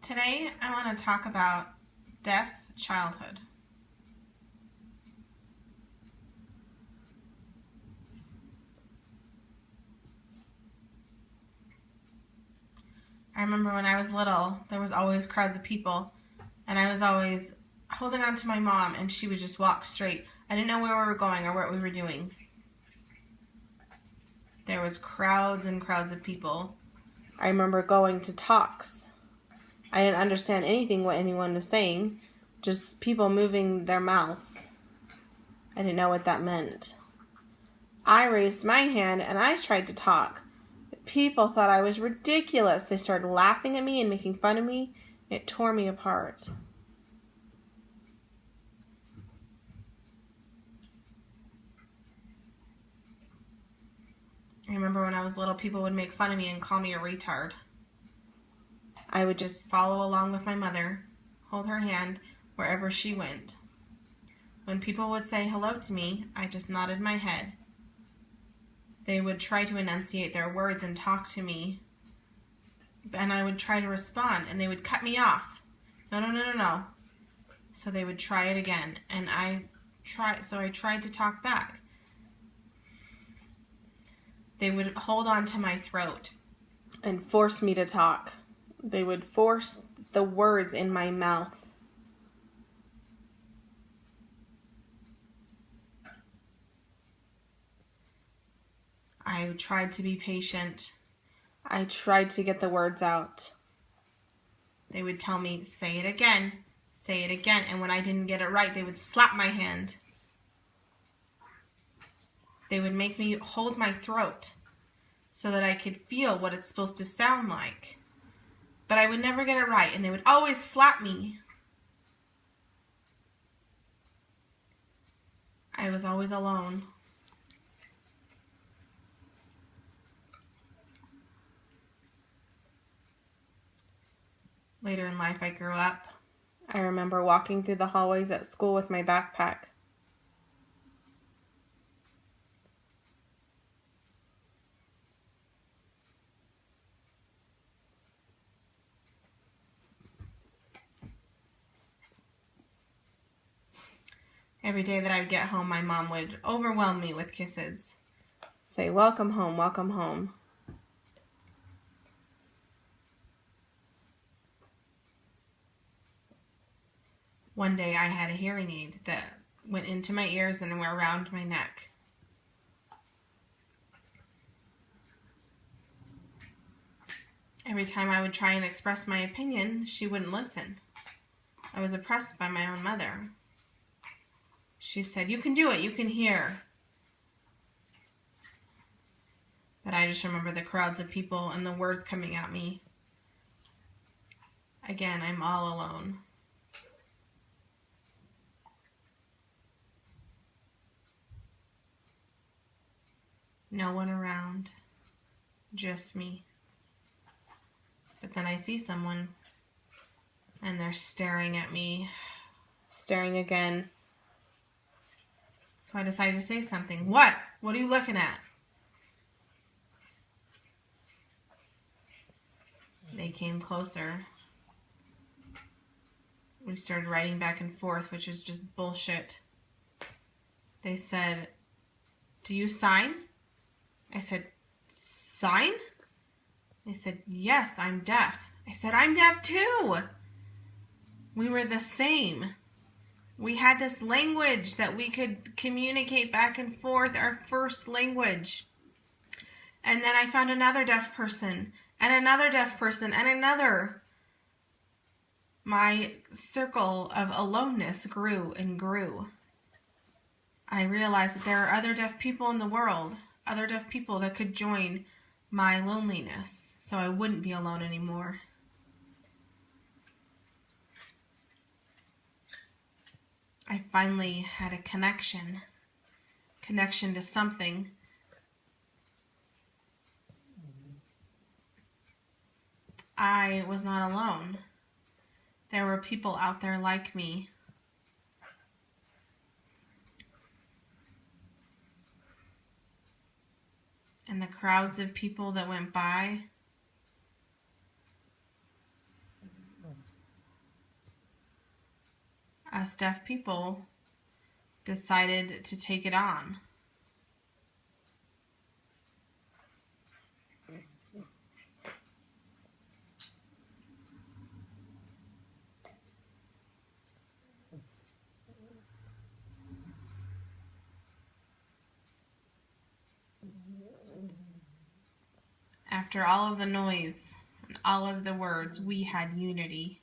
Today I want to talk about deaf childhood. I remember when I was little, there was always crowds of people, and I was always holding on to my mom, and she would just walk straight. I didn't know where we were going or what we were doing. There was crowds and crowds of people. I remember going to talks. I didn't understand anything what anyone was saying, just people moving their mouths. I didn't know what that meant. I raised my hand and I tried to talk. People thought I was ridiculous. They started laughing at me and making fun of me. It tore me apart. I remember when I was little, people would make fun of me and call me a retard. I would just follow along with my mother, hold her hand wherever she went. When people would say hello to me, I just nodded my head. They would try to enunciate their words and talk to me, and I would try to respond, and they would cut me off. No. So they would try it again, and I tried to talk back. They would hold on to my throat and force me to talk. They would force the words in my mouth. I tried to be patient. I tried to get the words out. They would tell me, say it again, and when I didn't get it right, they would slap my hand. They would make me hold my throat so that I could feel what it's supposed to sound like. But I would never get it right, and they would always slap me. I was always alone. Later in life, I grew up. I remember walking through the hallways at school with my backpack. Every day that I would get home, my mom would overwhelm me with kisses. Say, welcome home, welcome home. One day I had a hearing aid that went into my ears and went around my neck. Every time I would try and express my opinion, she wouldn't listen. I was oppressed by my own mother. She said, you can do it, you can hear. But I just remember the crowds of people and the words coming at me. Again, I'm all alone. No one around, just me. But then I see someone, and they're staring at me, staring again. So I decided to say something. What? What are you looking at? They came closer. We started writing back and forth, which was just bullshit. They said, do you sign? I said, sign? They said, yes, I'm deaf. I said, I'm deaf too. We were the same. We had this language that we could communicate back and forth, our first language. And then I found another deaf person, and another deaf person, and another. My circle of aloneness grew and grew. I realized that there are other deaf people in the world, other deaf people that could join my loneliness, so I wouldn't be alone anymore. I finally had a connection to something. I was not alone. There were people out there like me. And the crowds of people that went by, us deaf people decided to take it on. After all of the noise and all of the words, we had unity.